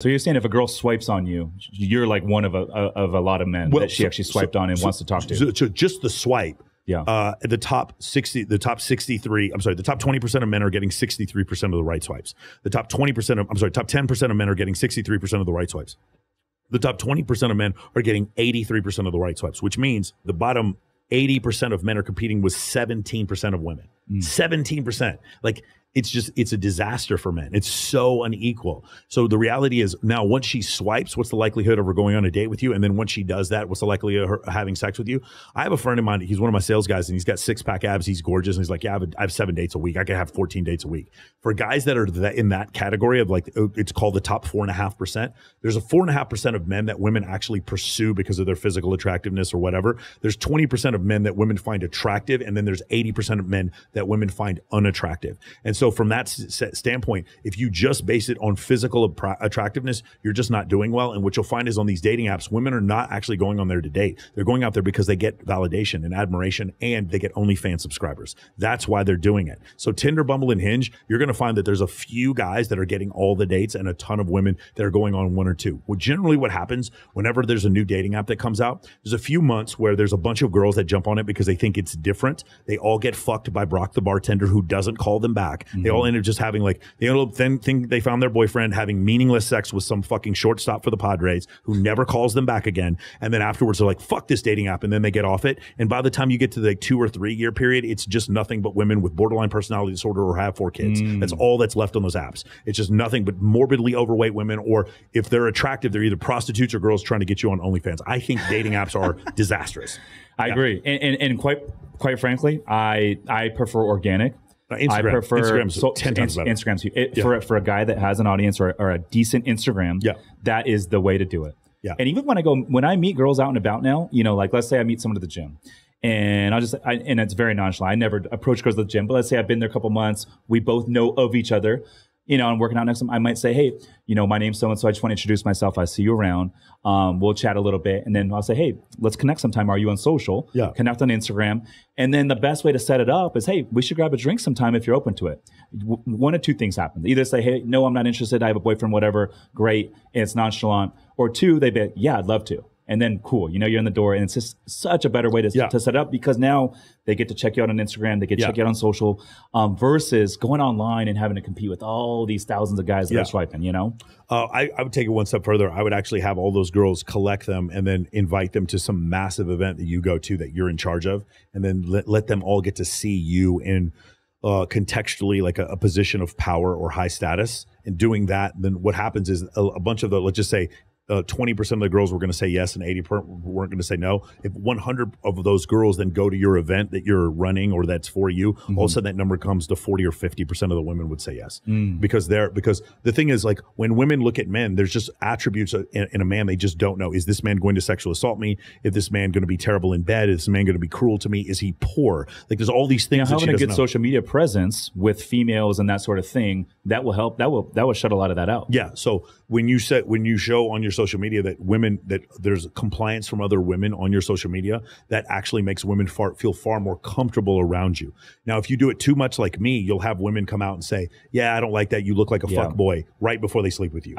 So you're saying if a girl swipes on you, you're like one of a lot of men that she actually swiped on and wants to talk to. So just the swipe. Yeah. The top 63, I'm sorry, the top 20% of men are getting 63% of the right swipes. The top 10% of men are getting 63% of the right swipes. The top 20% of men are getting 83% of the right swipes, which means the bottom 80% of men are competing with 17% of women. 17%. Like, it's a disaster for men. It's so unequal. So the reality is now once she swipes, what's the likelihood of her going on a date with you? And then once she does that, what's the likelihood of her having sex with you? I have a friend of mine. He's one of my sales guys and he's got 6-pack abs. He's gorgeous. And he's like, yeah, I have 7 dates a week. I can have 14 dates a week. For guys that are in that category of like, it's called the top 4.5%. There's a 4.5% of men that women actually pursue because of their physical attractiveness or whatever. There's 20% of men that women find attractive. And then there's 80% of men that women find unattractive. And so from that standpoint, if you just base it on physical attractiveness, you're just not doing well. And what you'll find is on these dating apps, women are not actually going on there to date. They're going out there because they get validation and admiration and they get OnlyFans subscribers. That's why they're doing it. So Tinder, Bumble, and Hinge, you're going to find that there's a few guys that are getting all the dates and a ton of women that are going on 1 or 2. Well, generally what happens whenever there's a new dating app that comes out, there's a few months where there's a bunch of girls that jump on it because they think it's different. They all get fucked by Brock the bartender who doesn't call them back. They all end up just having like, they end up then think they found their boyfriend having meaningless sex with some fucking shortstop for the Padres who never calls them back again. And then afterwards they're like, fuck this dating app. And then they get off it. And by the time you get to the 2 or 3 year period, it's just nothing but women with borderline personality disorder or have 4 kids. That's all that's left on those apps. It's just nothing but morbidly overweight women, or if they're attractive, they're either prostitutes or girls trying to get you on OnlyFans. I think dating apps are disastrous. I agree. And quite frankly, I prefer organic. Instagram. I prefer Instagram's 10 times better. Instagram for a guy that has an audience or a decent Instagram. That is the way to do it. And even when I meet girls out and about now, you know, like let's say I meet someone at the gym, and and it's very nonchalant. I never approach girls at the gym, but let's say I've been there a couple months. We both know of each other. You know, I'm working out next to them. I might say, hey, you know, my name's so-and-so. I just want to introduce myself. I see you around. We'll chat a little bit. And then I'll say, hey, let's connect sometime. Are you on social? Connect on Instagram. And then the best way to set it up is, hey, we should grab a drink sometime if you're open to it. One of two things happen. Either say, hey, no, I'm not interested. I have a boyfriend, whatever. Great. And it's nonchalant. Or 2, they be, yeah, I'd love to. And then cool, you know, you're in the door, and it's just such a better way to set up, because now they get to check you out on Instagram, they get to check you out on social, versus going online and having to compete with all these thousands of guys that are swiping, you know? I would take it one step further. I would actually have all those girls collect them and then invite them to some massive event that you go to that you're in charge of, and then let them all get to see you in contextually like a position of power or high status. And doing that, then what happens is a bunch of the, let's just say, 20% of the girls were going to say yes and 80% weren't going to say no. If 100 of those girls then go to your event that you're running or that's for you, all of a sudden that number comes to 40 or 50% of the women would say yes. Because the thing is, like, when women look at men, there's just attributes in a man they just don't know. Is this man going to sexually assault me? Is this man going to be terrible in bed? Is this man going to be cruel to me? Is he poor? Like, there's all these things. Having a good social media presence with females and that sort of thing, that will help. That will shut a lot of that out. Yeah. So when you show on your social media that there's compliance from other women on your social media, that actually makes women feel far more comfortable around you. Now, if you do it too much like me, you'll have women come out and say, yeah, I don't like that. You look like a fuck boy, right before they sleep with you.